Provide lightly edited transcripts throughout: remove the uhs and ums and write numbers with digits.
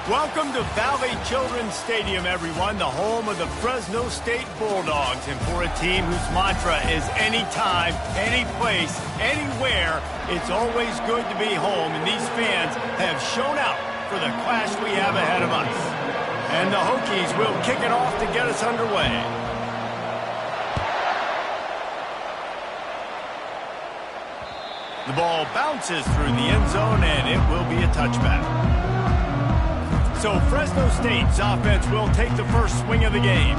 Welcome to Valley Children's Stadium, everyone, the home of the Fresno State Bulldogs. And for a team whose mantra is anytime, any place, anywhere, it's always good to be home. And these fans have shown out for the clash we have ahead of us. And the Hokies will kick it off to get us underway. The ball bounces through the end zone, and it will be a touchback. So Fresno State's offense will take the first swing of the game.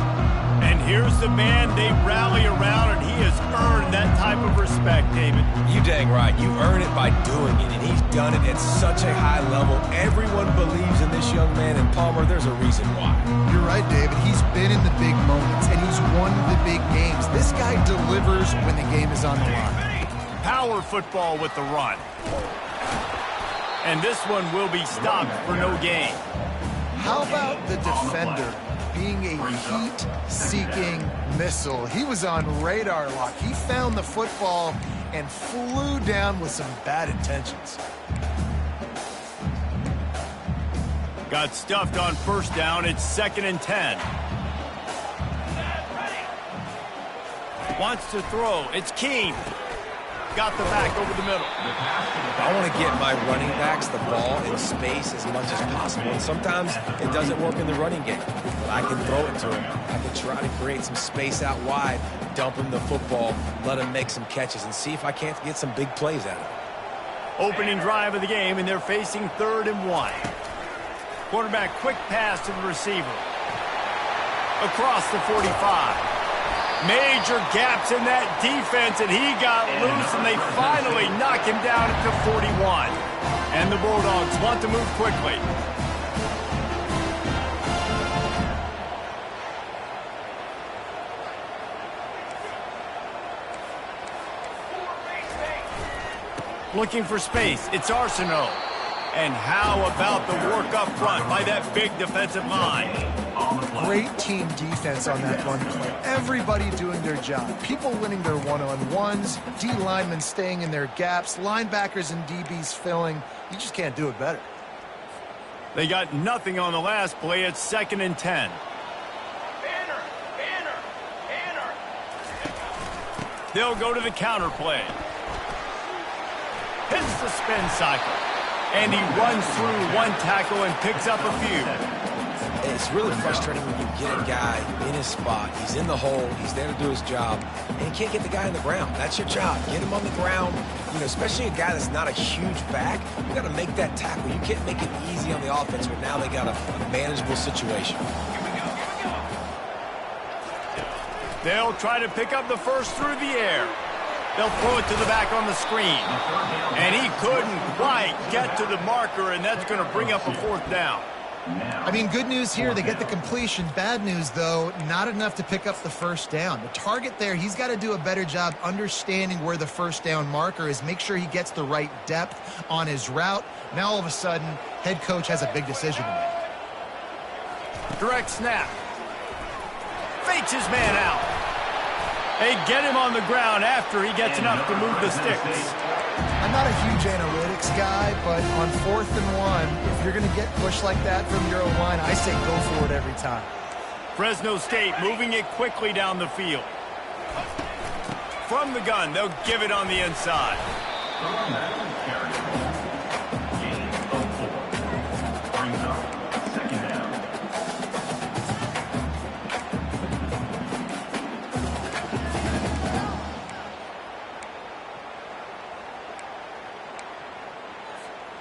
And here's the man they rally around, and he has earned that type of respect, David. You dang right. You earn it by doing it, and he's done it at such a high level. Everyone believes in this young man, and Palmer, there's a reason why. You're right, David. He's been in the big moments, and he's won the big games. This guy delivers when the game is on the line. Power football with the run. And this one will be stopped for no gain. How about the defender being a heat-seeking missile? He was on radar lock. He found the football and flew down with some bad intentions. Got stuffed on first down. It's 2nd and 10. Wants to throw. It's Keene. Got the back over the middle. I want to get my running backs the ball in space as much as possible. And sometimes it doesn't work in the running game. But I can throw it to him. I can try to create some space out wide, dump him the football, let him make some catches, and see if I can't get some big plays out of it. Opening drive of the game, and they're facing 3rd and 1. Quarterback quick pass to the receiver. Across the 45. Major gaps in that defense, and he got loose, and they finally knock him down at the 41. And the Bulldogs want to move quickly. Looking for space. It's Arsenault. And how about the work up front by that big defensive line? Great team defense on that run play. Everybody doing their job. People winning their one-on-ones, D linemen staying in their gaps, linebackers and DBs filling. You just can't do it better. They got nothing on the last play. It's 2nd and 10. They'll go to the counter play. Hits the spin cycle. And he runs through one tackle and picks up a few. It's really frustrating when you get a guy in his spot. He's in the hole. He's there to do his job. And you can't get the guy on the ground. That's your job. Get him on the ground. You know, especially a guy that's not a huge back. You got to make that tackle. You can't make it easy on the offense, but now they got a manageable situation. They'll try to pick up the first through the air. They'll throw it to the back on the screen. And he couldn't quite get to the marker, and that's going to bring up a 4th down. I mean, good news here, they get the completion. Bad news, though, not enough to pick up the first down. The target there, he's got to do a better job understanding where the first down marker is, make sure he gets the right depth on his route. Now, all of a sudden, head coach has a big decision to make. Direct snap. Fakes his man out. They get him on the ground after he gets enough to move the sticks. I'm not a huge analytics guy, but on 4th and 1, if you're going to get pushed like that from your own line, I say go for it every time. Fresno State moving it quickly down the field. From the gun, they'll give it on the inside.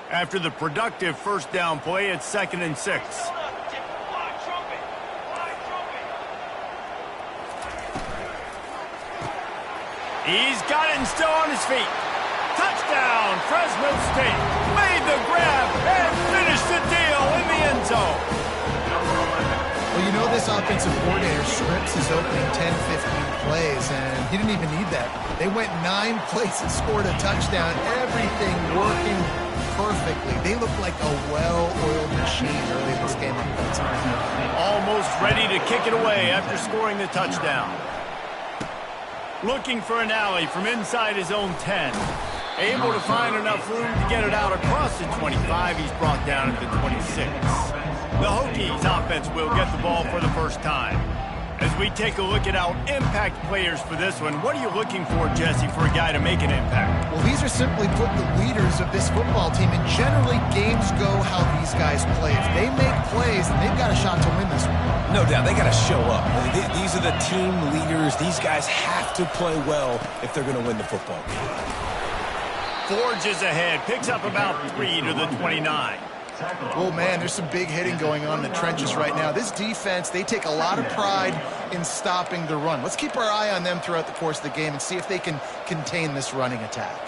After the productive first down play, it's 2nd and 6. He's got it and still on his feet. Touchdown, Fresno State. Made the grab and finished the deal in the end zone. Well, you know this offensive coordinator scripts his opening 10, 15 plays, and he didn't even need that. They went 9 plays and scored a touchdown. Everything working perfectly. They look like a well-oiled machine early in this game. Almost ready to kick it away after scoring the touchdown. Looking for an alley from inside his own 10. Able to find enough room to get it out across the 25. He's brought down at the 26. The Hokies offense will get the ball for the first time. As we take a look at our impact players for this one, what are you looking for, Jesse, for a guy to make an impact? Well, these are simply put the leaders of this football team, and generally games go how these guys play. If they make plays, then they've got a shot to win this one. No doubt, they got to show up. These are the team leaders. These guys have to play well if they're going to win the football game. Forges ahead, picks up about 3 to the 29. Oh, man, there's some big hitting going on in the trenches right now. This defense, they take a lot of pride in stopping the run. Let's keep our eye on them throughout the course of the game and see if they can contain this running attack.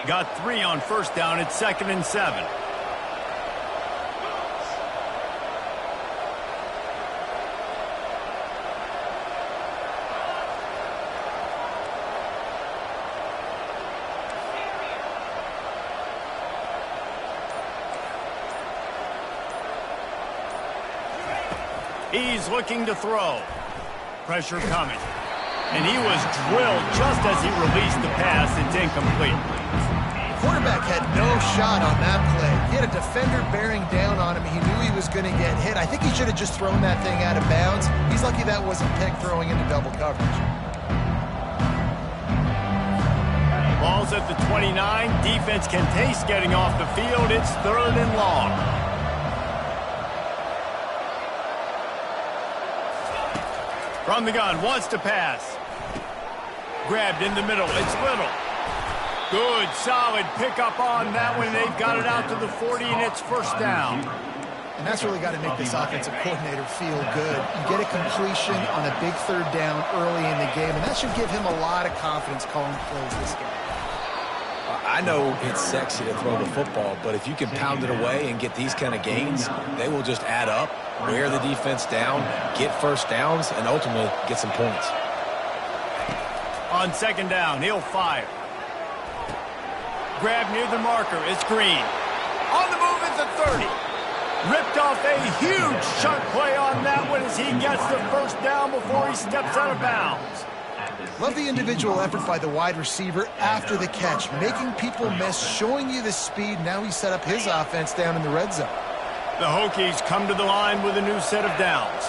Got 3 on first down. It's 2nd and 7. He's looking to throw. Pressure coming. And he was drilled just as he released the pass. It's incomplete. Quarterback had no shot on that play. He had a defender bearing down on him. He knew he was going to get hit. I think he should have just thrown that thing out of bounds. He's lucky that wasn't picked throwing into double coverage. Ball's at the 29. Defense can taste getting off the field. It's 3rd and long. From the gun, wants to pass. Grabbed in the middle, it's Little. Good, solid pickup on that one. They've got it out to the 40, and it's first down. And that's really got to make this offensive coordinator feel good. You get a completion on a big 3rd down early in the game, and that should give him a lot of confidence calling plays this game. I know it's sexy to throw the football, but if you can pound it away and get these kind of gains, they will just add up, wear the defense down, get first downs, and ultimately get some points. On 2nd down, he'll fire. Grab near the marker, it's Green. On the move at the 30. Ripped off a huge chunk play on that one as he gets the first down before he steps out of bounds. Love the individual effort by the wide receiver after the catch, making people miss, showing you the speed. Now he's set up his offense down in the red zone. The Hokies come to the line with a new set of downs.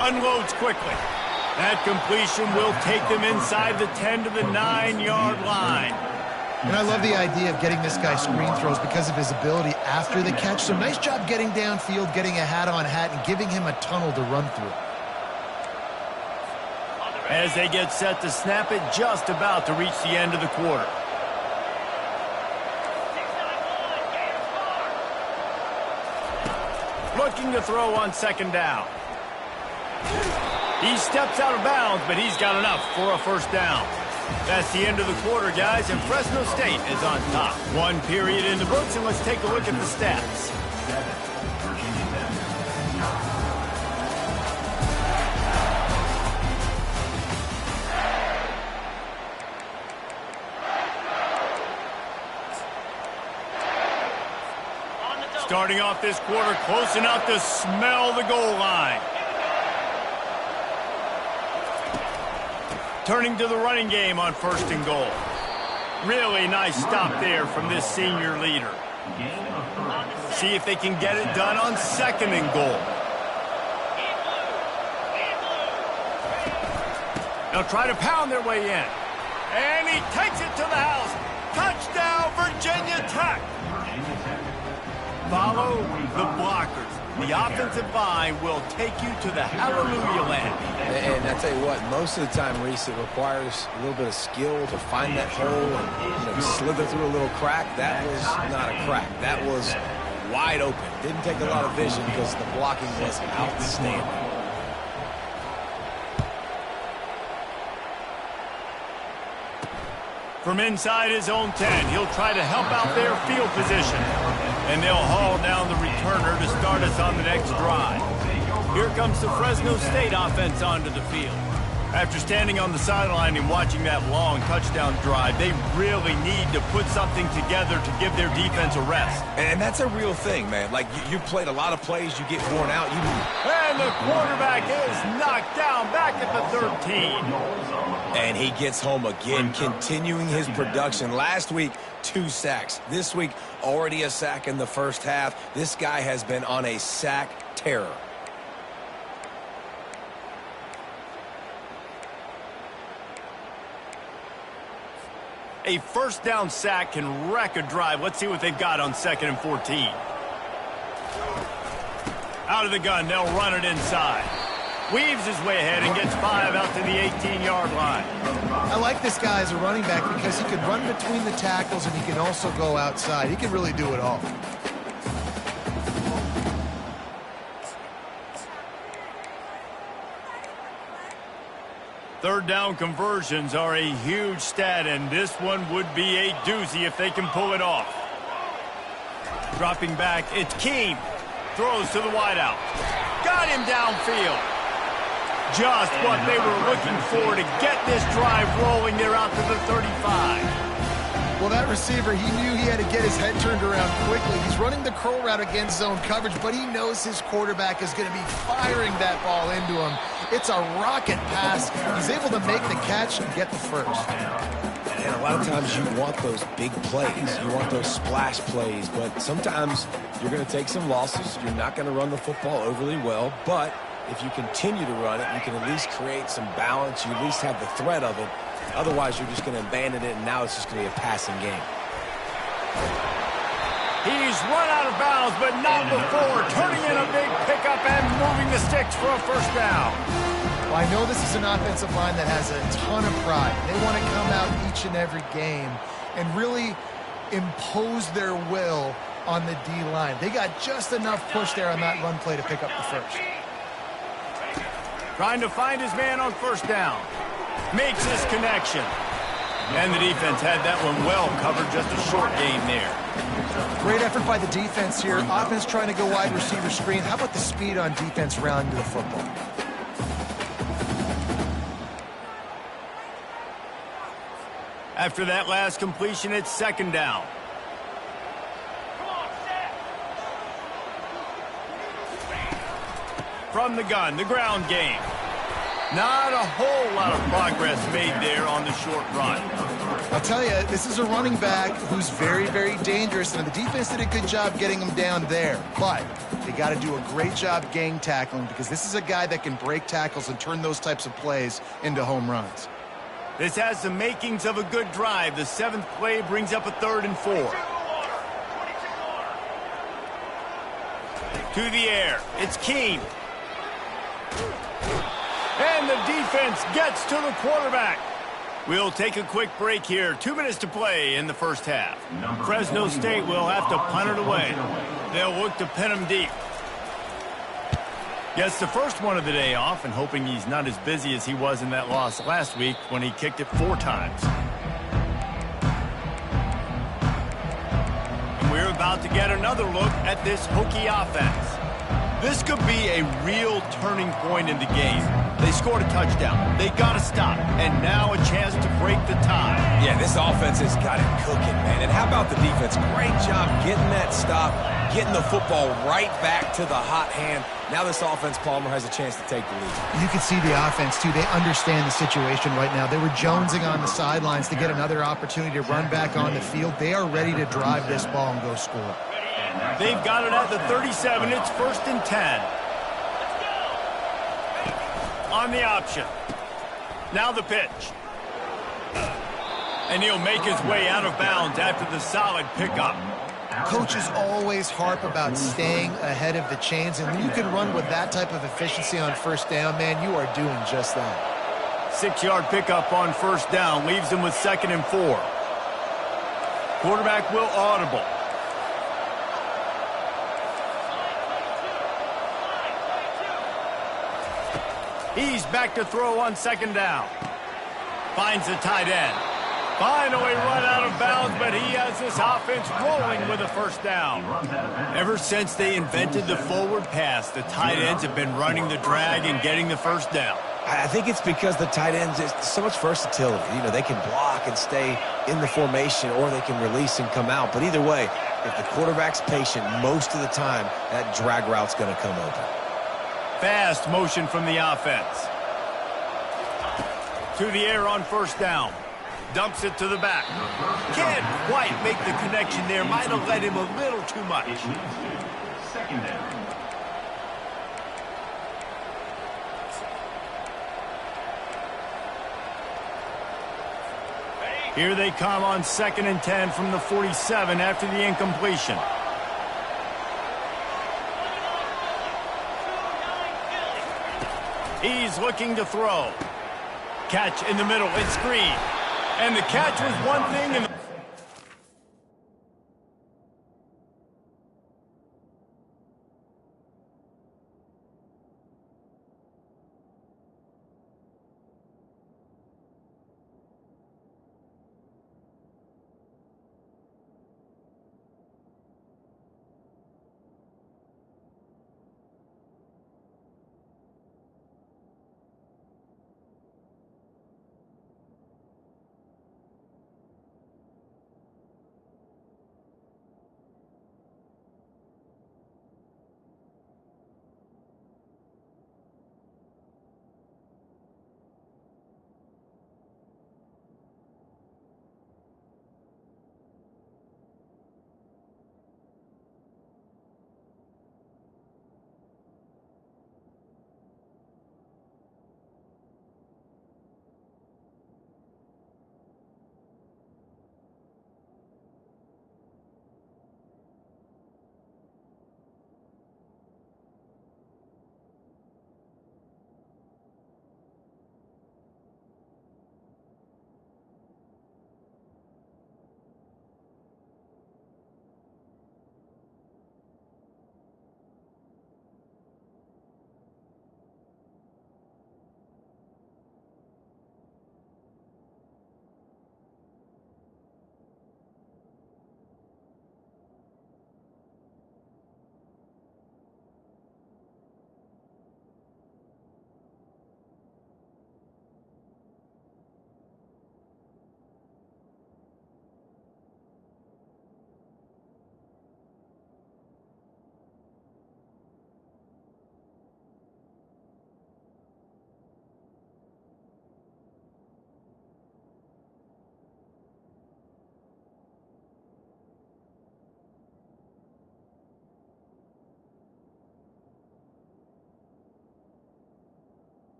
Unloads quickly. That completion will take them inside the 10 to the 9-yard line. And I love the idea of getting this guy screen throws because of his ability after the catch. So nice job getting downfield, getting a hat-on-hat, and giving him a tunnel to run through. As they get set to snap it, just about to reach the end of the quarter. Looking to throw on 2nd down. He steps out of bounds, but he's got enough for a first down. That's the end of the quarter, guys, and Fresno State is on top. 1 period in the books, and let's take a look at the stats. Starting off this quarter, close enough to smell the goal line. Turning to the running game on 1st and goal. Really nice stop there from this senior leader. See if they can get it done on 2nd and goal. They'll try to pound their way in. And he takes it to the house. Touchdown, Virginia Tech. Follow the blockers. The offensive line will take you to the hallelujah land. And I tell you what, most of the time, Reese, it requires a little bit of skill to find that hole and slither through a little crack. That was not a crack. That was wide open. Didn't take a lot of vision because the blocking was outstanding. From inside his own 10, he'll try to help out their field position. And they'll haul down the returner to start us on the next drive. Here comes the Fresno State offense onto the field. After standing on the sideline and watching that long touchdown drive, they really need to put something together to give their defense a rest. And that's a real thing, man. Like, you played a lot of plays, you get worn out. And the quarterback is knocked down back at the 13. And he gets home again, continuing his production. Last week, 2 sacks. This week, already a sack in the first half. This guy has been on a sack terror. A first down sack can wreck a drive. Let's see what they've got on 2nd and 14. Out of the gun, they'll run it inside. Weaves his way ahead and gets 5 out to the 18-yard line. I like this guy as a running back because he can run between the tackles and he can also go outside. He can really do it all. Third down conversions are a huge stat, and this one would be a doozy if they can pull it off. Dropping back, it's Keem. Throws to the wideout. Got him downfield. Just what they were looking for to get this drive rolling. They're out to the 35. Well, that receiver, he knew he had to get his head turned around quickly. He's running the curl route against zone coverage, but he knows his quarterback is going to be firing that ball into him. It's a rocket pass. He's able to make the catch and get the first. And a lot of times you want those big plays. You want those splash plays, but sometimes you're going to take some losses. You're not going to run the football overly well, but if you continue to run it, you can at least create some balance. You at least have the threat of it. Otherwise, you're just going to abandon it, and now it's just going to be a passing game. He's run out of bounds, but not before turning in a big pickup and moving the sticks for a first down. Well, I know this is an offensive line that has a ton of pride. They want to come out each and every game and really impose their will on the D-line. They got just enough push there on that run play to pick up the first. Trying to find his man on first down. Makes his connection. And the defense had that one well covered, just a short gain there. Great effort by the defense here. Offense trying to go wide receiver screen. How about the speed on defense rounding to the football? After that last completion, it's 2nd down. From the gun, the ground game. Not a whole lot of progress made there on the short run. I'll tell you, this is a running back who's very, very dangerous, and the defense did a good job getting him down there. But they got to do a great job gang tackling because this is a guy that can break tackles and turn those types of plays into home runs. This has the makings of a good drive. The 7th play brings up a 3rd and 4. To the air, it's Keem. And the defense gets to the quarterback. We'll take a quick break here. 2 minutes to play in the first half. Fresno State will have to punt it away. They'll look to pin him deep. Gets the first one of the day off and hoping he's not as busy as he was in that loss last week when he kicked it 4 times. And we're about to get another look at this Hokie offense. This could be a real turning point in the game. They scored a touchdown. They got to stop. And now a chance to break the tie. Yeah, this offense has got it cooking, man. And how about the defense? Great job getting that stop, getting the football right back to the hot hand. Now this offense, Palmer, has a chance to take the lead. You can see the offense, too. They understand the situation right now. They were jonesing on the sidelines to get another opportunity to run back on the field. They are ready to drive this ball and go score. They've got it at the 37. It's 1st and 10. On the option. Now the pitch. And he'll make his way out of bounds after the solid pickup. Coaches always harp about staying ahead of the chains, and when you can run with that type of efficiency on first down, man, you are doing just that. 6-yard pickup on first down leaves him with 2nd and 4. Quarterback will audible. He's back to throw on 2nd down. Finds the tight end. Finally run out of bounds, but he has this offense rolling with a first down. Ever since they invented the forward pass, the tight ends have been running the drag and getting the first down. I think it's because the tight ends, there's so much versatility. You know, they can block and stay in the formation, or they can release and come out. But either way, if the quarterback's patient, most of the time, that drag route's going to come open. Fast motion from the offense. To the air on first down. Dumps it to the back. Can't quite make the connection there. Might have led him a little too much. Second down. Here they come on 2nd and 10 from the 47 after the incompletion. He's looking to throw. Catch in the middle. It's screen. And the catch was one thing and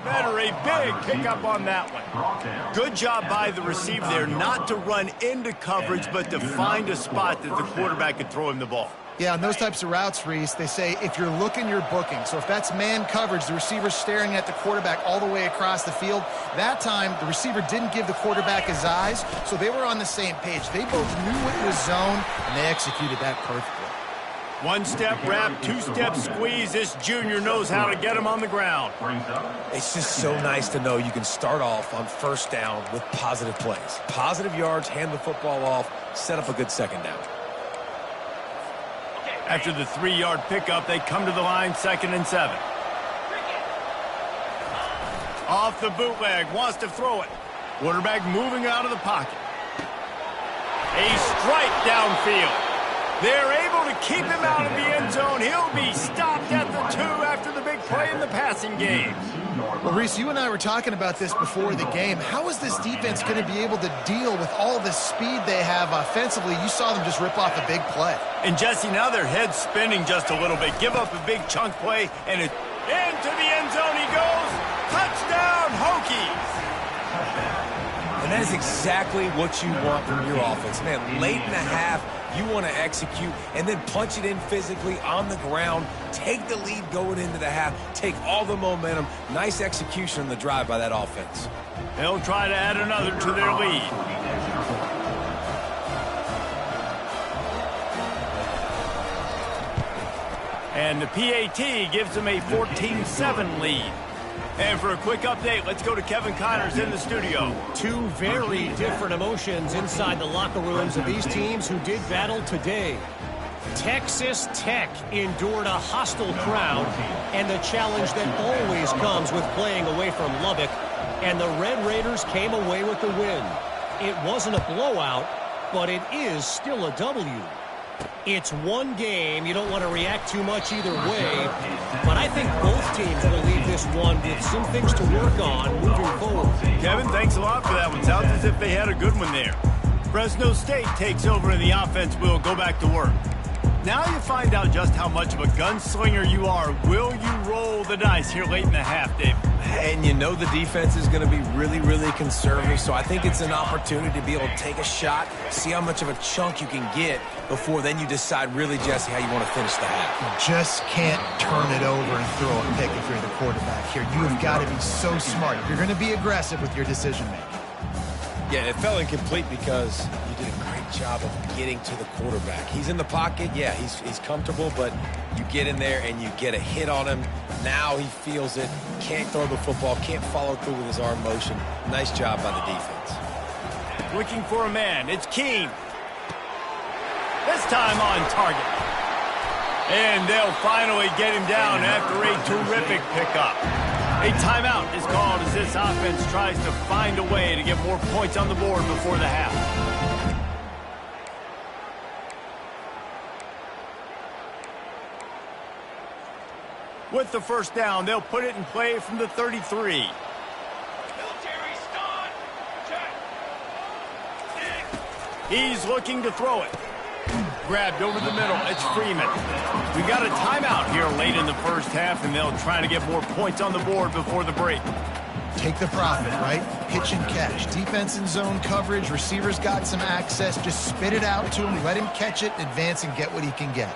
better a big pickup on that one. Good job by the receiver there not to run into coverage, but to find a spot that the quarterback could throw him the ball. Yeah, on those types of routes, Reese, they say if you're looking, you're booking. So if that's man coverage, the receiver's staring at the quarterback all the way across the field. That time, the receiver didn't give the quarterback his eyes, so they were on the same page. They both knew it was zone, and they executed that perfectly. One-step wrap, two-step squeeze. This junior knows how to get him on the ground. It's just so nice to know you can start off on first down with positive plays. Positive yards, hand the football off, set up a good second down. After the 3-yard pickup, they come to the line, 2nd and 7. Off the bootleg, wants to throw it. Quarterback moving out of the pocket. A strike downfield. They're able to keep him out of the end zone. He'll be stopped at the 2 after the big play in the passing game. Well, Reese, you and I were talking about this before the game. How is this defense going to be able to deal with all the speed they have offensively? You saw them just rip off a big play. And, Jesse, now their head's spinning just a little bit. Give up a big chunk play, and it's into the end zone he goes. Touchdown, Hokies. And that is exactly what you want from your offense. Man, late in the half, you want to execute and then punch it in physically on the ground, take the lead going into the half, take all the momentum. Nice execution on the drive by that offense. They'll try to add another to their lead. And the PAT gives them a 14-7 lead. And for a quick update, let's go to Kevin Connors in the studio. Two very different emotions inside the locker rooms of these teams who did battle today. Texas Tech endured a hostile crowd and the challenge that always comes with playing away from Lubbock, and the Red Raiders came away with the win. It wasn't a blowout, but it is still a W. It's one game. You don't want to react too much either way, but I think both teams will leave this one with some things to work on moving forward. Kevin, thanks a lot for that one. Sounds as if they had a good one there. Fresno State takes over and the offense will go back to work. Now you find out just how much of a gunslinger you are. Will you roll the dice here late in the half, Dave? And you know the defense is going to be really, really conservative, so I think it's an opportunity to be able to take a shot, see how much of a chunk you can get before then you decide really, Jesse, how you want to finish the half. You just can't turn it over and throw a pick if you're the quarterback here. You have got to be so smart. You're going to be aggressive with your decision-making. Yeah, it fell incomplete because you did a great job of getting to the quarterback. He's in the pocket. Yeah, he's comfortable, but you get in there and you get a hit on him. Now he feels it. Can't throw the football. Can't follow through with his arm motion. Nice job by the defense. Looking for a man. It's Keene. This time on target. And they'll finally get him down after a terrific pickup. A timeout is called as this offense tries to find a way to get more points on the board before the half. With the first down, they'll put it in play from the 33. He's looking to throw it. Grabbed over the middle. It's Freeman. We got a timeout here late in the first half, and they'll try to get more points on the board before the break. Take the profit, right? Pitch and catch. Defense and zone coverage. Receivers got some access. Just spit it out to him. Let him catch it, advance, and get what he can get.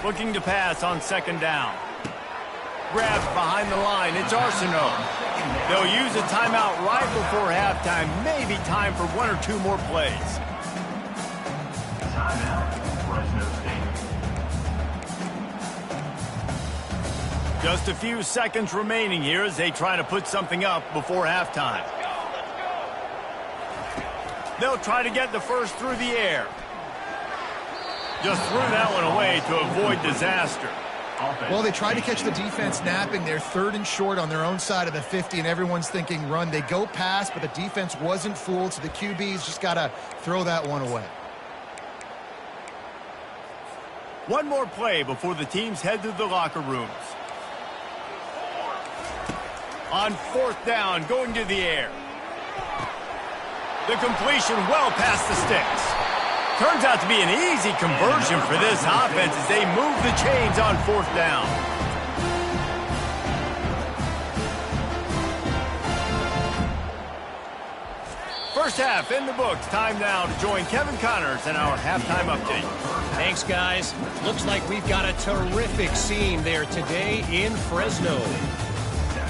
Looking to pass on second down. Grabbed behind the line. It's Arsenault. They'll use a timeout right before halftime. Maybe time for one or two more plays. Timeout, Fresno State. Just a few seconds remaining here as they try to put something up before halftime. They'll try to get the first through the air. Just threw that one away to avoid disaster. Well, they tried to catch the defense napping. They're third and short on their own side of the 50, and everyone's thinking run. They go pass, but the defense wasn't fooled, so the QB's just got to throw that one away. One more play before the teams head to the locker rooms. On fourth down, going to the air. The completion well past the sticks. Turns out to be an easy conversion for this offense as they move the chains on fourth down. First half in the books. Time now to join Kevin Connors in our halftime update. Thanks, guys. Looks like we've got a terrific scene there today in Fresno.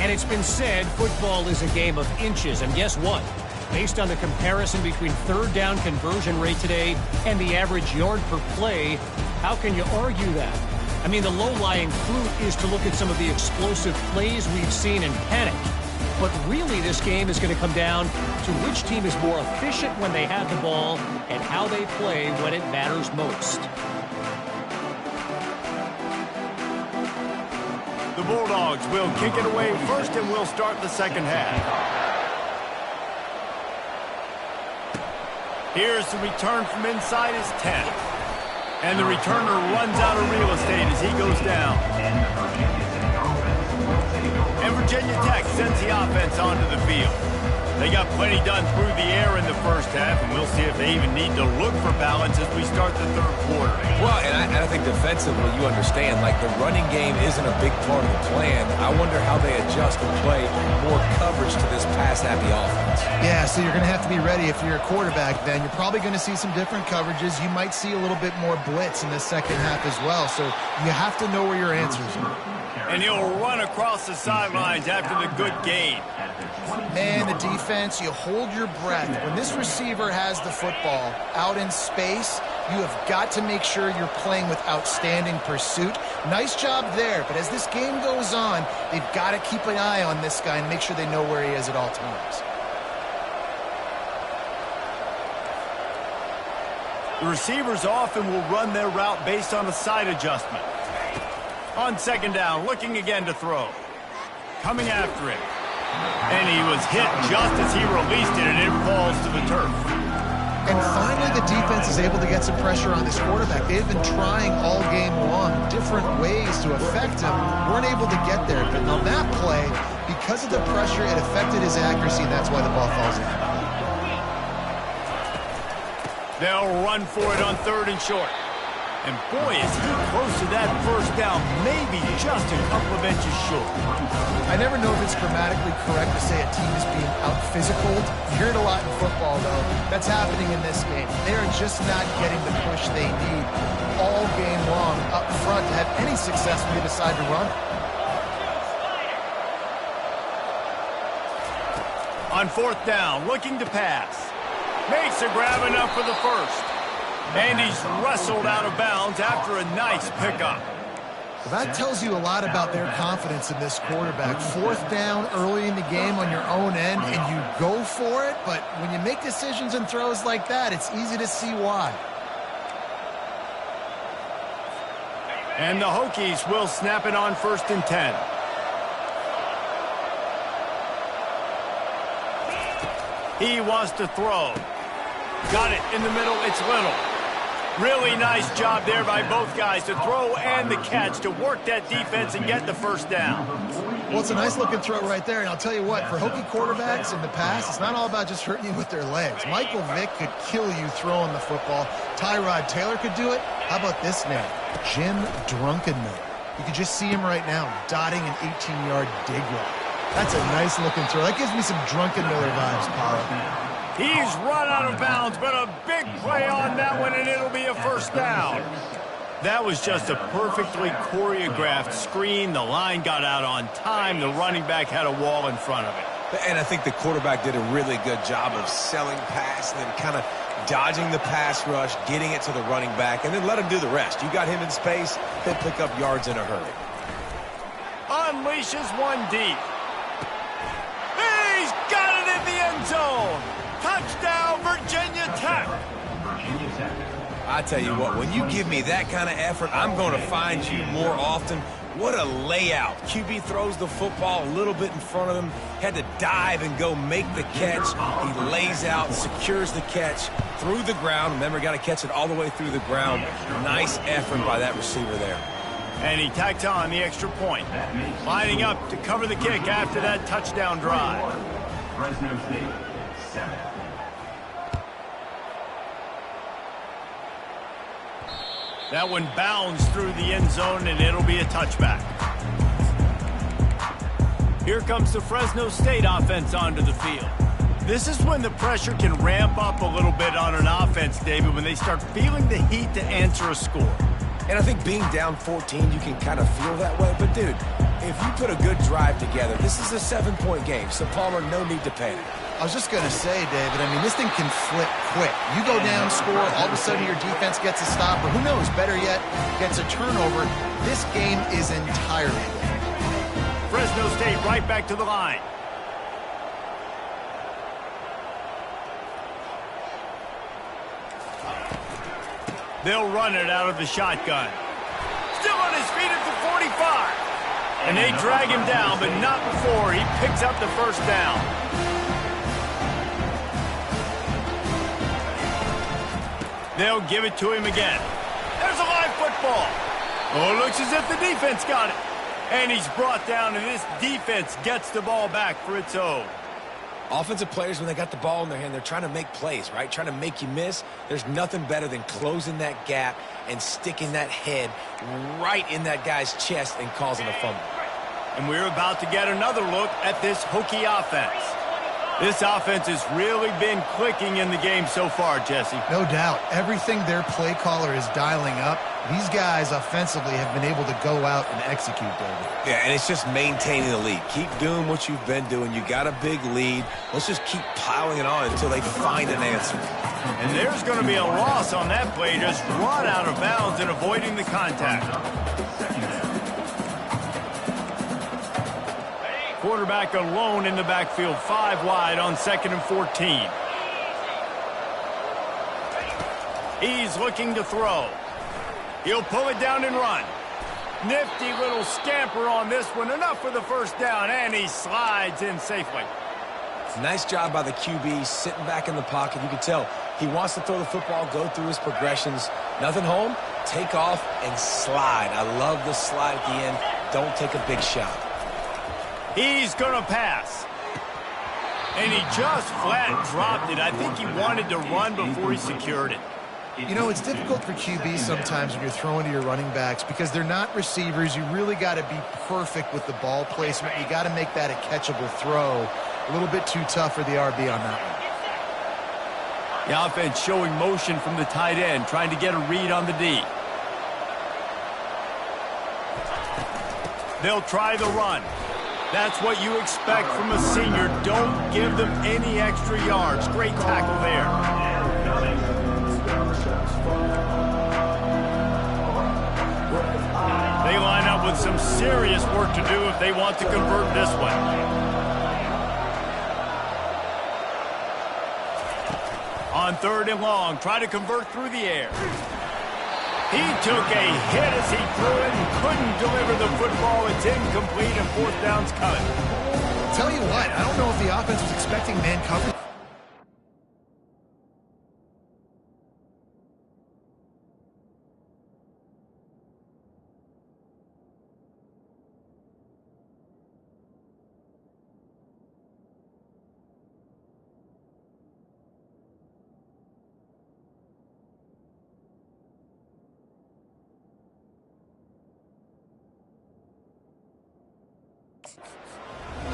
And it's been said football is a game of inches. And guess what? Based on the comparison between third down conversion rate today and the average yard per play, how can you argue that? I mean, the low-lying fruit is to look at some of the explosive plays we've seen in panic. But really, this game is going to come down to which team is more efficient when they have the ball and how they play when it matters most. The Bulldogs will kick it away first, and we'll start the second half. Here's the return from inside his 10. And the returner runs out of real estate as he goes down. And Virginia Tech sends the offense onto the field. They got plenty done through the air in the first half, and we'll see if they even need to look for balance as we start the third quarter. Well, and I think defensively, you understand, like the running game isn't a big part of the plan. I wonder how they adjust and play more coverage to this pass-happy offense. Yeah, so you're going to have to be ready if you're a quarterback then. You're probably going to see some different coverages. You might see a little bit more blitz in the second half as well, so you have to know where your answers are. And he'll run across the sidelines after the good gain. Man, the defense, you hold your breath. When this receiver has the football out in space, You have got to make sure you're playing with outstanding pursuit. Nice job there, but as this game goes on, they've got to keep an eye on this guy and make sure they know where he is at all times. The receivers often will run their route based on a side adjustment. On second down, looking again to throw. Coming after him. And he was hit just as he released it, and it falls to the turf. And finally, the defense is able to get some pressure on this quarterback. They've been trying all game long different ways to affect him. Weren't able to get there. But on that play, because of the pressure, it affected his accuracy, and that's why the ball falls in. They'll run for it on third and short. And boy, is he close to that first down, maybe just a couple of inches short. I never know if it's grammatically correct to say a team is being out-physicaled. You hear it a lot in football, though. That's happening in this game. They are just not getting the push they need all game long up front to have any success when they decide to run. On fourth down, looking to pass. Makes a grab enough for the first. And he's wrestled out of bounds after a nice pickup. Well, that tells you a lot about their confidence in this quarterback. Fourth down early in the game on your own end, and you go for it. But when you make decisions and throws like that, it's easy to see why. And the Hokies will snap it on 1st and 10. He wants to throw. Got it in the middle. It's Little. Really nice job there by both guys to throw and the catch to work that defense and get the first down. Well, it's a nice-looking throw right there, and I'll tell you what, for Hokie quarterbacks in the past, it's not all about just hurting you with their legs. Michael Vick could kill you throwing the football. Tyrod Taylor could do it. How about this name? Jim Druckenmiller. You can just see him right now dotting an 18-yard dig route. That's a nice-looking throw. That gives me some Druckenmiller vibes, Paulo. He's run out of bounds, but a big play on that one, and it'll be a first down. That was just a perfectly choreographed screen. The line got out on time. The running back had a wall in front of it. And I think the quarterback did a really good job of selling pass and then kind of dodging the pass rush, getting it to the running back, and then let him do the rest. You got him in space, he'll pick up yards in a hurry. Unleashes one deep. He's got it in the end zone. Touchdown, Virginia Tech. I tell you what, when you give me that kind of effort, I'm going to find you more often. What a layout. QB throws the football a little bit in front of him, had to dive and go make the catch. He lays out, secures the catch through the ground. Remember, got to catch it all the way through the ground. Nice effort by that receiver there. And he tacked on the extra point, lining up to cover the kick after that touchdown drive. Fresno State, 7. That one bounds through the end zone, and it'll be a touchback. Here comes the Fresno State offense onto the field. This is when the pressure can ramp up a little bit on an offense, David, when they start feeling the heat to answer a score. And I think being down 14, you can kind of feel that way. But, dude, if you put a good drive together, this is a 7-point game. So, Palmer, no need to panic. I was just going to say, David, I mean, this thing can flip quick. You go down, score, all of a sudden your defense gets a stop, or who knows, better yet, gets a turnover. This game is entirely different. Fresno State right back to the line. They'll run it out of the shotgun. Still on his feet at the 45. And they drag him down, but not before he picks up the first down. They'll give it to him again. There's a live football. Oh, it looks as if the defense got it. And he's brought down, and this defense gets the ball back for its own. Offensive players, when they got the ball in their hand, they're trying to make plays, right? Trying to make you miss. There's nothing better than closing that gap and sticking that head right in that guy's chest and causing a fumble. And we're about to get another look at this Hokie offense. This offense has really been clicking in the game so far, Jesse. No doubt. Everything their play caller is dialing up, these guys offensively have been able to go out and execute, David. Yeah, and it's just maintaining the lead. Keep doing what you've been doing. You got a big lead. Let's just keep piling it on until they find an answer. And there's going to be a loss on that play. Just run out of bounds and avoiding the contact. Quarterback alone in the backfield, 5 wide on 2nd and 14. He's looking to throw. He'll pull it down and run. Nifty little scamper on this one. Enough for the first down, and he slides in safely. Nice job by the QB, sitting back in the pocket. You can tell he wants to throw the football, go through his progressions. Nothing home, take off, and slide. I love the slide at the end. Don't take a big shot. He's going to pass. And he just flat dropped it. I think he wanted to run before he secured it. You know, it's difficult for QBs sometimes when you're throwing to your running backs because they're not receivers. You really got to be perfect with the ball placement. You got to make that a catchable throw. A little bit too tough for the RB on that one. The offense showing motion from the tight end, trying to get a read on the D. They'll try the run. That's what you expect from a senior. Don't give them any extra yards. Great tackle there. They line up with some serious work to do if they want to convert this one. On 3rd and long, try to convert through the air. He took a hit as he threw it and couldn't deliver the football. It's incomplete and 4th down's coming. Tell you what, I don't know if the offense was expecting man coverage.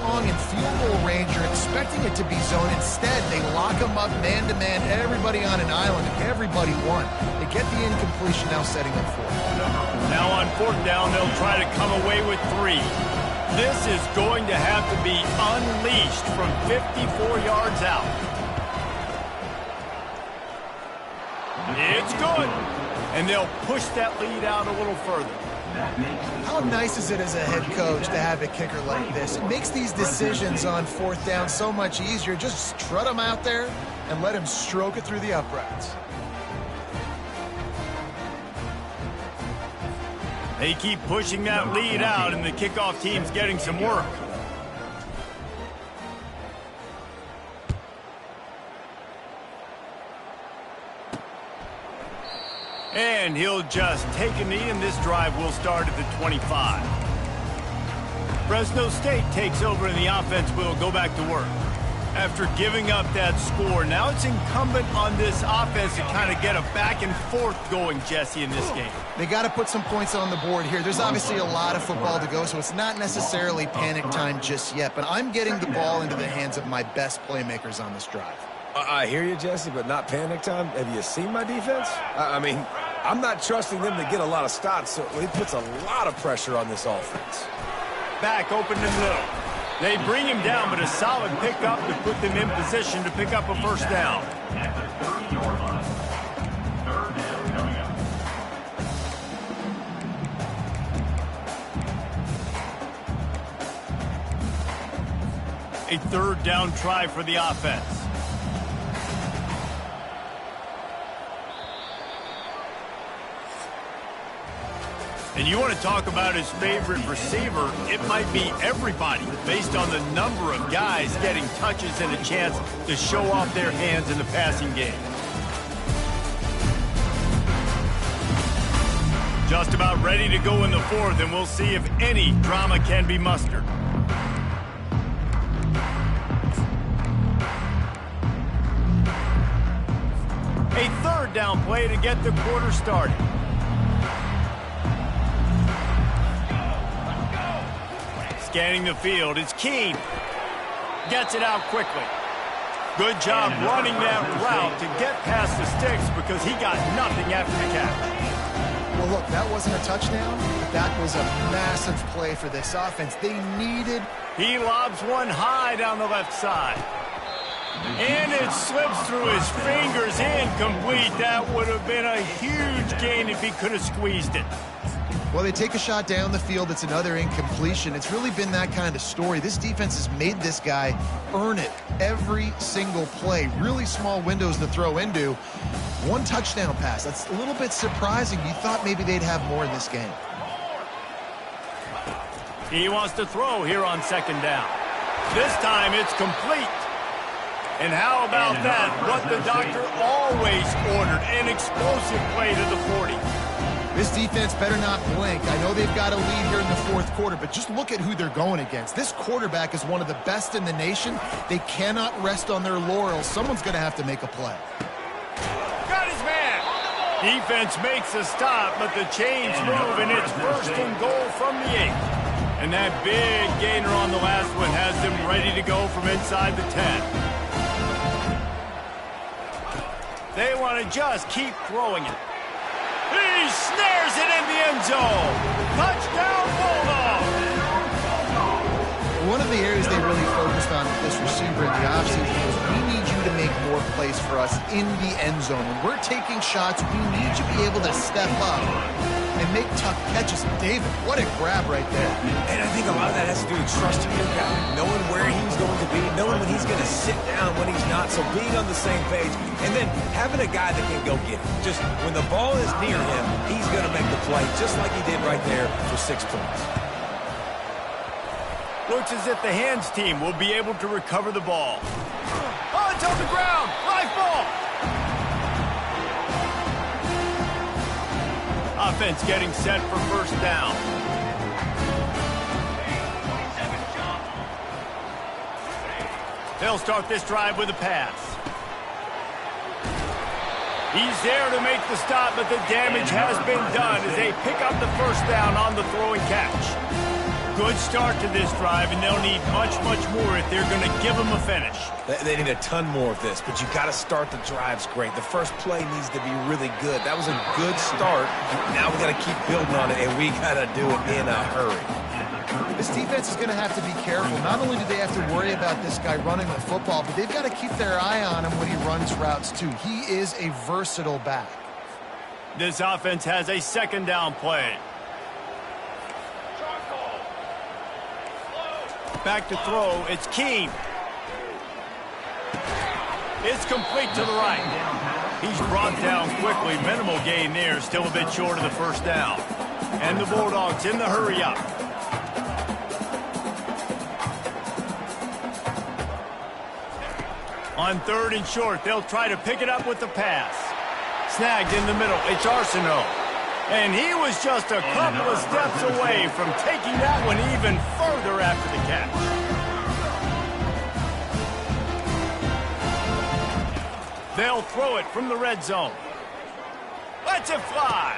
Long and field goal range, you're expecting it to be zone. Instead, they lock them up man-to-man, everybody on an island, and everybody won. They get the incompletion, now setting up 4th. Now on 4th down, they'll try to come away with 3. This is going to have to be unleashed from 54 yards out. It's good. And they'll push that lead out a little further. How nice is it as a head coach to have a kicker like this? It makes these decisions on 4th down so much easier. Just strut him out there and let him stroke it through the uprights. They keep pushing that lead out, and the kickoff team's getting some work. And he'll just take a knee, and this drive will start at the 25. Fresno State takes over, and the offense will go back to work. After giving up that score, now it's incumbent on this offense to kind of get a back and forth going, Jesse, in this game. They got to put some points on the board here. There's obviously a lot of football to go, so it's not necessarily panic time just yet, but I'm getting the ball into the hands of my best playmakers on this drive. I hear you, Jesse, but not panic time. Have you seen my defense? I mean, I'm not trusting them to get a lot of stops, so it puts a lot of pressure on this offense. Back open and middle. They bring him down, but a solid pickup to put them in position to pick up a 1st down. A 3rd down try for the offense. And you want to talk about his favorite receiver, it might be everybody based on the number of guys getting touches and a chance to show off their hands in the passing game. Just about ready to go in the 4th, and we'll see if any drama can be mustered. A 3rd down play to get the quarter started. Scanning the field, it's Keene. Gets it out quickly. Good job running that route to get past the sticks because he got nothing after the catch. Well, look, that wasn't a touchdown, but that was a massive play for this offense. They needed... He lobs one high down the left side. And it slips through his fingers, incomplete. That would have been a huge gain if he could have squeezed it. Well, they take a shot down the field. It's another incompletion. It's really been that kind of story. This defense has made this guy earn it every single play. Really small windows to throw into. One touchdown pass. That's a little bit surprising. You thought maybe they'd have more in this game. He wants to throw here on second down. This time it's complete. And how about that? What the doctor always ordered, an explosive play to the 40. This defense better not blink. I know they've got a lead here in the fourth quarter, but just look at who they're going against. This quarterback is one of the best in the nation. They cannot rest on their laurels. Someone's going to have to make a play. Got his man. Defense makes a stop, but the chains move, and it's first and goal from the 8. And that big gainer on the last one has them ready to go from inside the 10. They want to just keep throwing it. He snares it in the end zone. Touchdown, Bulldogs. One of the areas they really focused on with this receiver in the offseason was we need you to make more plays for us in the end zone. When we're taking shots, we need you to be able to step up and make tough catches. David, what a grab right there. And I think a lot of that has to do with trusting your guy, knowing where he's going to be, knowing when he's going to sit down, when he's not, so being on the same page, and then having a guy that can go get it. Just when the ball is near him, he's going to make the play, just like he did right there for 6 points. Looks as if the hands team will be able to recover the ball. Oh, it's on the ground. Live ball. Offense getting set for first down. They'll start this drive with a pass. He's there to make the stop, but the damage has been done as they pick up the first down on the throwing catch. Good start to this drive, and they'll need much, much more if they're going to give them a finish. They need a ton more of this, but you got to start the drives great. The first play needs to be really good. That was a good start. Now we got to keep building on it, and we got to do it in a hurry. This defense is going to have to be careful. Not only do they have to worry about this guy running the football, but they've got to keep their eye on him when he runs routes, too. He is a versatile back. This offense has a second down play. Back to throw. It's Keene. It's complete to the right. He's brought down quickly. Minimal gain there. Still a bit short of the first down. And the Bulldogs in the hurry up. On third and short, they'll try to pick it up with the pass. Snagged in the middle. It's Arsenault. And he was just a couple of steps away from taking that one even further after the catch. They'll throw it from the red zone. Lets it fly.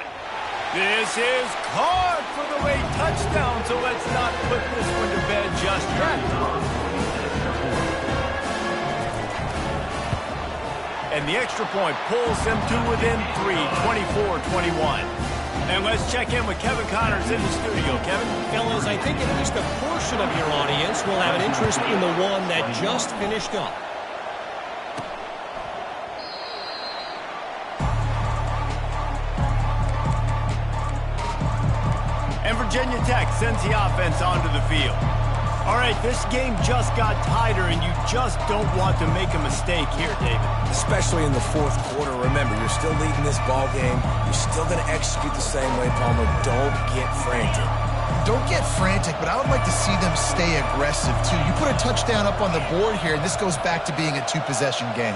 This is caught for the late touchdown, so let's not put this one to bed just yet. And the extra point pulls them to within 3, 24-21. And let's check in with Kevin Connors in the studio. Kevin? Fellas, I think at least a portion of your audience will have an interest in the one that just finished up. And Virginia Tech sends the offense onto the field. All right, this game just got tighter, and you just don't want to make a mistake here, David. Especially in the fourth quarter. Remember, you're still leading this ball game. You're still going to execute the same way, Palmer. Don't get frantic. Don't get frantic, but I would like to see them stay aggressive, too. You put a touchdown up on the board here, and this goes back to being a two-possession game.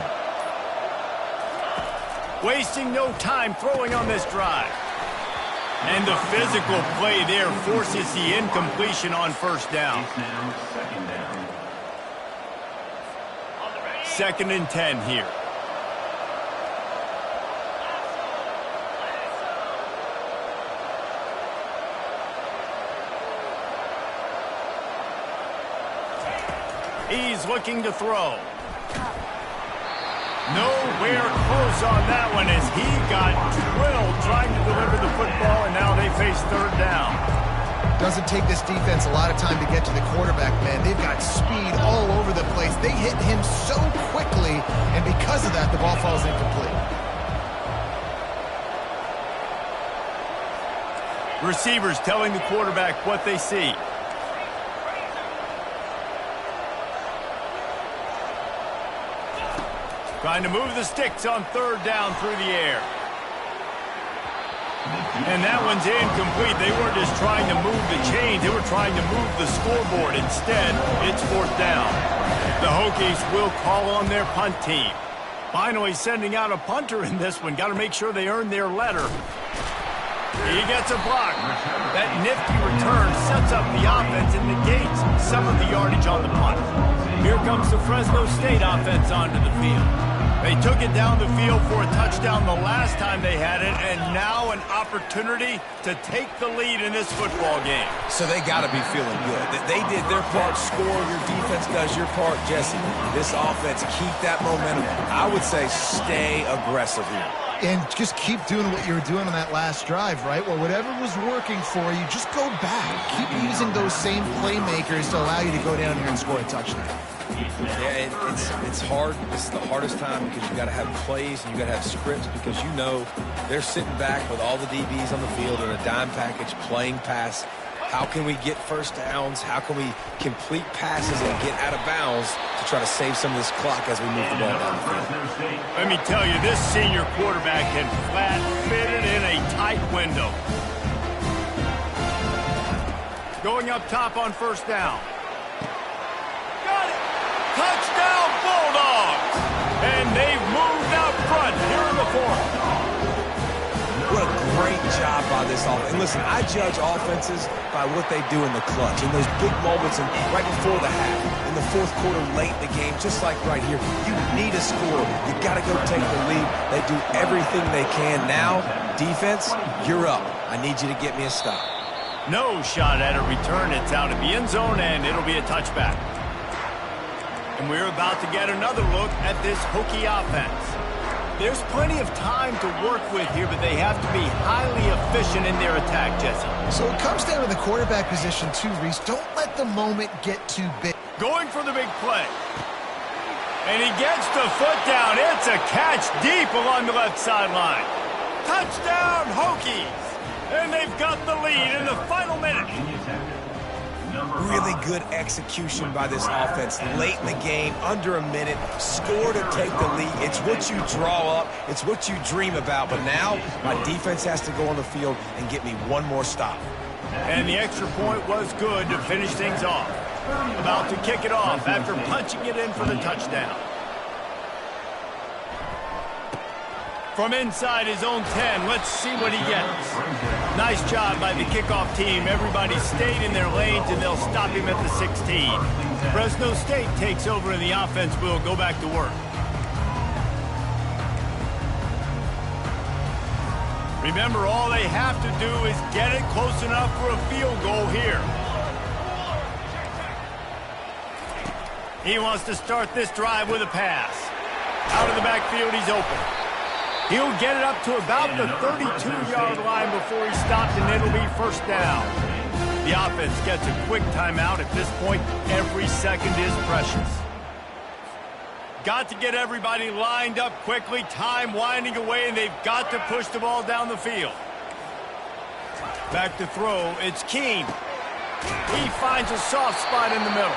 Wasting no time throwing on this drive. And the physical play there forces the incompletion on first down. Second and 10 here. He's looking to throw. Nowhere close on that one as he got drilled trying to deliver the football, and now they face third down. Doesn't take this defense a lot of time to get to the quarterback, man. They've got speed all over the place. They hit him so quickly, and because of that, the ball falls incomplete. Receivers telling the quarterback what they see. Trying to move the sticks on third down through the air. And that one's incomplete. They weren't just trying to move the chains. They were trying to move the scoreboard. Instead, it's fourth down. The Hokies will call on their punt team. Finally sending out a punter in this one. Got to make sure they earn their letter. He gets a block. That nifty return sets up the offense and negates some of the yardage on the punt. Here comes the Fresno State offense onto the field. They took it down the field for a touchdown the last time they had it, and now an opportunity to take the lead in this football game. So they got to be feeling good. They did their part, score. Your defense does your part, Jesse. This offense, keep that momentum. I would say stay aggressive here. And just keep doing what you were doing on that last drive, right? Well, whatever was working for you, just go back. Keep using those same playmakers to allow you to go down here and score a touchdown. Yeah, it's hard. It's the hardest time because you got to have plays and you got to have scripts because you know they're sitting back with all the DBs on the field in a dime package playing pass. How can we get first downs? How can we complete passes and get out of bounds to try to save some of this clock as we move the ball down the field? Let me tell you, this senior quarterback can flat fit it in a tight window. Going up top on first down. Got it! Touchdown Bulldogs! And they've moved out front here in the fourth. What a great job by this offense. And listen, I judge offenses by what they do in the clutch, in those big moments and right before the half, in the fourth quarter, late in the game, just like right here. You need a score. You got to go take the lead. They do everything they can. Now, defense, you're up. I need you to get me a stop. No shot at a return. It's out of the end zone, and it'll be a touchback. And we're about to get another look at this Hokie offense. There's plenty of time to work with here, but they have to be highly efficient in their attack, Jesse. So it comes down to the quarterback position too, Reese. Don't let the moment get too big. Going for the big play. And he gets the foot down. It's a catch deep along the left sideline. Touchdown, Hokies! And they've got the lead in the final minute. Really good execution by this offense. Late in the game, under a minute, score to take the lead. It's what you draw up. It's what you dream about. But now, my defense has to go on the field and get me one more stop. And the extra point was good to finish things off. About to kick it off after punching it in for the touchdown. From inside his own 10, let's see what he gets. Nice job by the kickoff team. Everybody stayed in their lanes, and they'll stop him at the 16. Fresno State takes over, and the offense will go back to work. Remember, all they have to do is get it close enough for a field goal here. He wants to start this drive with a pass. Out of the backfield, he's open. He'll get it up to about the 32-yard line before he's stopped, and it'll be first down. The offense gets a quick timeout. At this point, every second is precious. Got to get everybody lined up quickly. Time winding away, and they've got to push the ball down the field. Back to throw. It's Keene. He finds a soft spot in the middle.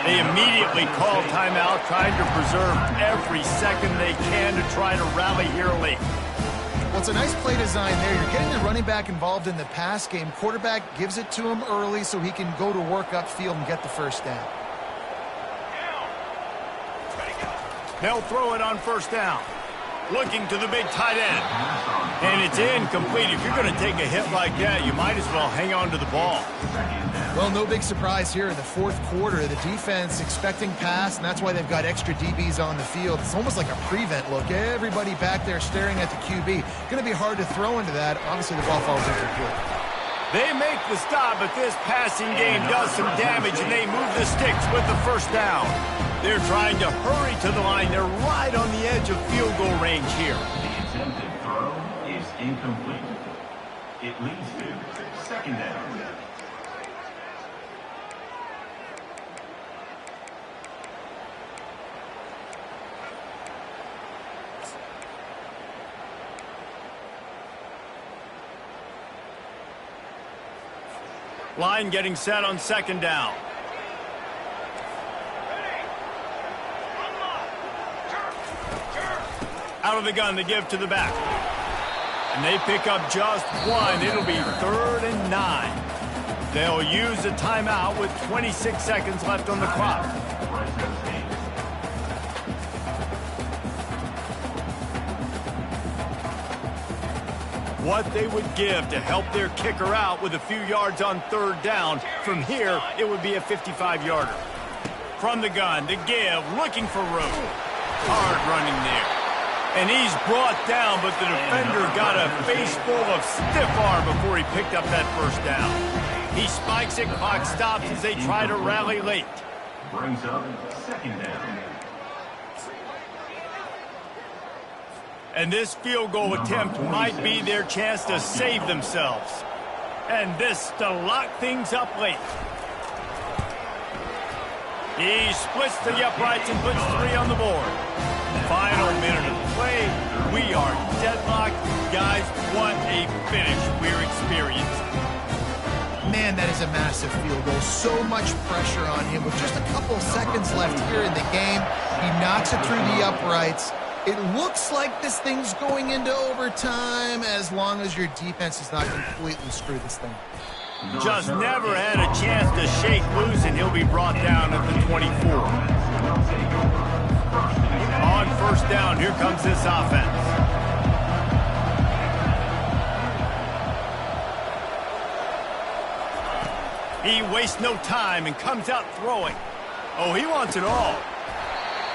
They immediately call timeout, trying to preserve every second they can to try to rally here late. Well, it's a nice play design there. You're getting the running back involved in the pass game. Quarterback gives it to him early so he can go to work upfield and get the first down. They'll throw it on first down. Looking to the big tight end. And it's incomplete. If you're going to take a hit like that, you might as well hang on to the ball. Well, no big surprise here in the fourth quarter. The defense expecting pass, and that's why they've got extra DBs on the field. It's almost like a prevent look. Everybody back there staring at the QB. Going to be hard to throw into that. Obviously, the ball falls incomplete. They make the stop, but this passing game does some damage, and they move the sticks with the first down. They're trying to hurry to the line. They're right on the edge of field goal range here. The attempted throw is incomplete. It leads to second down. Line getting set on second down. Out of the gun, they give to the back. And they pick up just one. It'll be 3rd and 9. They'll use a timeout with 26 seconds left on the clock. What they would give to help their kicker out with a few yards on 3rd down. From here, it would be a 55-yarder. From the gun, the give, looking for room. Hard running there. And he's brought down, but the defender got a face full of stiff arm before he picked up that 1st down. He spikes it, clock stops as they try to rally late. Brings up 2nd down. And this field goal attempt might be their chance to save themselves. And this to lock things up late. He splits the uprights and puts 3 on the board. Final minute of play. We are deadlocked. Guys, what a finish we're experiencing. Man, that is a massive field goal. So much pressure on him. With just a couple seconds left here in the game, he knocks it through the uprights. It looks like this thing's going into overtime as long as your defense does not completely screw this thing. Just never had a chance to shake loose, and he'll be brought down at the 24. On 1st down, here comes this offense. He wastes no time and comes out throwing. Oh, he wants it all.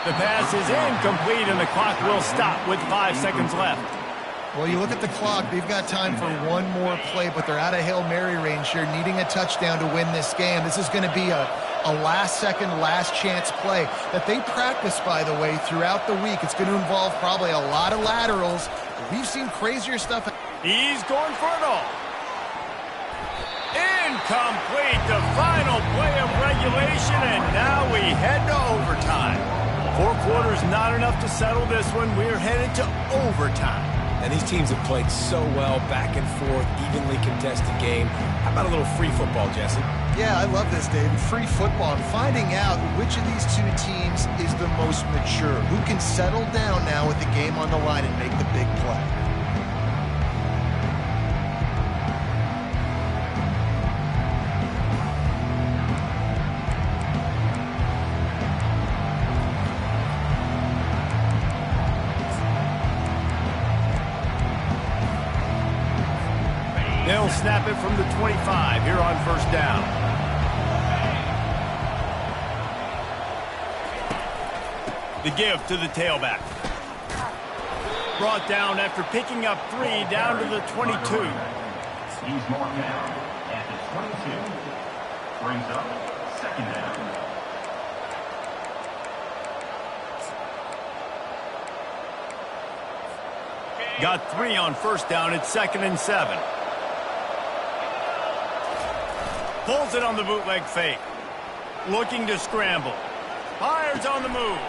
The pass is incomplete, and the clock will stop with 5 seconds left. Well, you look at the clock, they've got time for one more play, but they're out of Hail Mary range here, needing a touchdown to win this game. This is going to be a last-second, last-chance play that they practice, by the way, throughout the week. It's going to involve probably a lot of laterals. We've seen crazier stuff. He's going for it all. Incomplete, the final play of regulation, and now we head to overtime. 4 quarters not enough to settle this one. We're headed to overtime. And these teams have played so well, back and forth, evenly contested game. How about a little free football, Jesse? Yeah, I love this, David. Free football. And finding out which of these 2 teams is the most mature. Who can settle down now with the game on the line and make the big play. They'll snap it from the 25 here on 1st down. The give to the tailback. Brought down after picking up 3 down to the 22. He's marked down at the 22. Brings up 2nd down. Got 3 on 1st down. It's 2nd and 7. Pulls it on the bootleg fake. Looking to scramble. Fires on the move.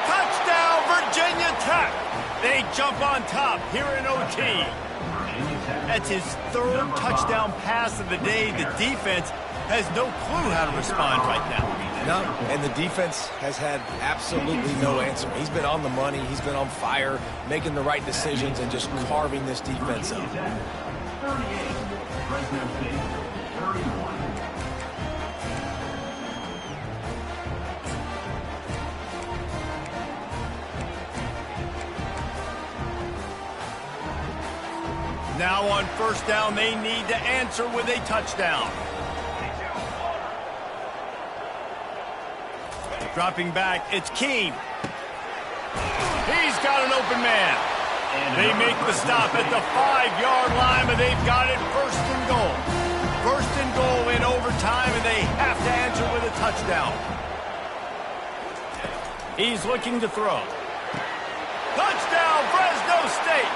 Touchdown, Virginia Tech. They jump on top here in OT. That's his 3rd touchdown pass of the day. The defense has no clue how to respond right now. No, and the defense has had absolutely no answer. He's been on the money. He's been on fire, making the right decisions and just carving this defense up. 38, Fresno State, 31. Now on 1st down, they need to answer with a touchdown. Dropping back, it's Keene. He's got an open man. They make the stop at the 5-yard line, but they've got it 1st and goal. 1st and goal in overtime, and they have to answer with a touchdown. He's looking to throw. Touchdown, Fresno State.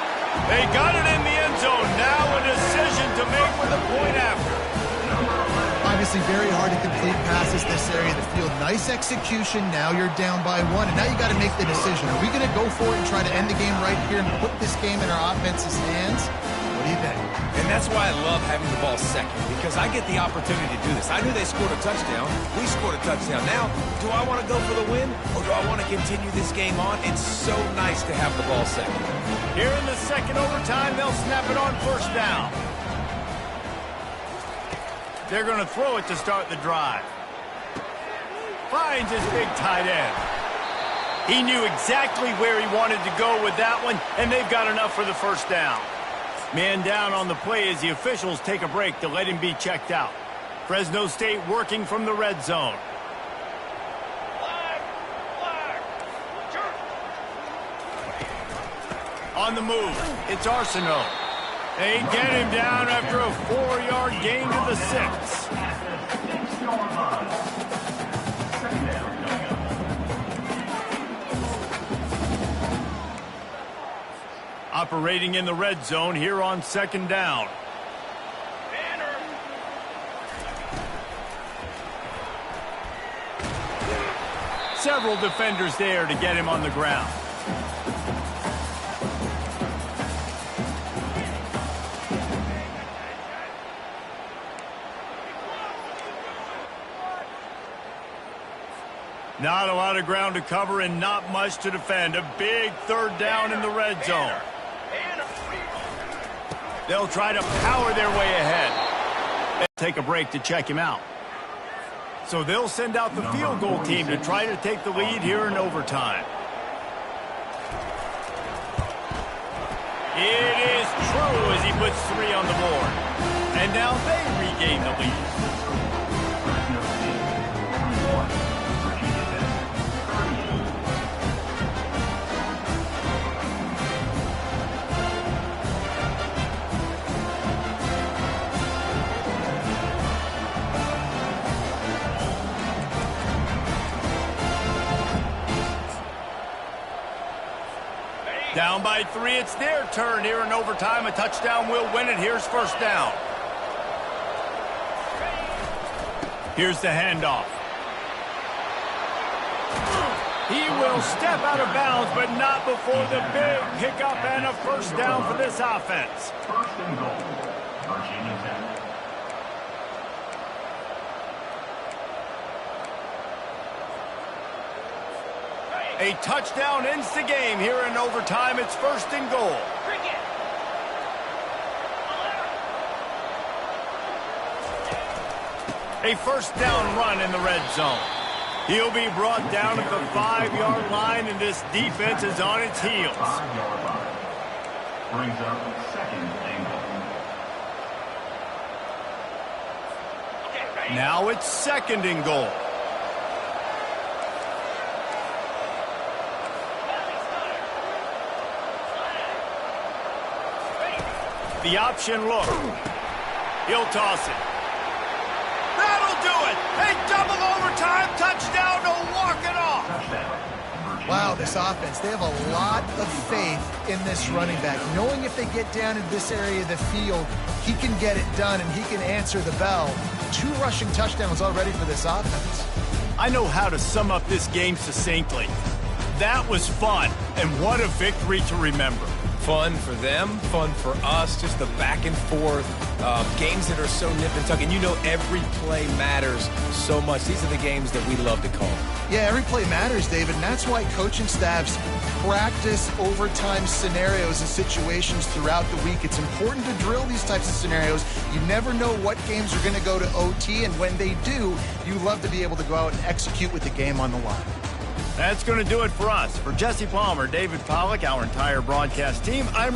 They got it in the end zone. Now a decision to make with a point after. Obviously very hard to complete passes this area of the field. Nice execution. Now you're down by 1, and now you got to make the decision. Are we going to go for it and try to end the game right here and put this game in our offense's hands? Or are do you think? And that's why I love having the ball second, because I get the opportunity to do this. I knew they scored a touchdown. We scored a touchdown. Now, do I want to go for the win, or do I want to continue this game on? It's so nice to have the ball second. Here in the second overtime, they'll snap it on first down. They're going to throw it to start the drive. Finds his big tight end. He knew exactly where he wanted to go with that one, and they've got enough for the first down. Man down on the play as the officials take a break to let him be checked out. Fresno State working from the red zone. On the move, it's Arsenault. They get him down after a 4-yard gain to the 6. Operating in the red zone here on second down. Several defenders there to get him on the ground. Not a lot of ground to cover and not much to defend. A big third down in the red zone. They'll try to power their way ahead. They'll take a break to check him out. So they'll send out the field goal team to try to take the lead here in overtime. It is true as he puts 3 on the board. And now they regain the lead. Down by 3, it's their turn here in overtime. A touchdown will win it. Here's first down. Here's the handoff. He will step out of bounds, but not before the big pickup and a first down for this offense. First and goal. Virginia Tech. A touchdown ends the game here in overtime. It's first and goal. A first down run in the red zone. He'll be brought down at the 5-yard line, and this defense is on its heels. 5-yard line. Brings up second and goal. Now it's second and goal. The option look. He'll toss it. That'll do it. A double overtime touchdown to walk it off. Wow, this offense, they have a lot of faith in this running back. Knowing if they get down in this area of the field, he can get it done and he can answer the bell. 2 rushing touchdowns already for this offense. I know how to sum up this game succinctly. That was fun, and what a victory to remember. Fun for them, fun for us, just the back and forth, games that are so nip and tuck, and you know every play matters so much. These are the games that we love to call. Yeah, every play matters, David, and that's why coaching staffs practice overtime scenarios and situations throughout the week. It's important to drill these types of scenarios. You never know what games are going to go to OT, and when they do, you love to be able to go out and execute with the game on the line. That's going to do it for us. For Jesse Palmer, David Pollack, our entire broadcast team, I'm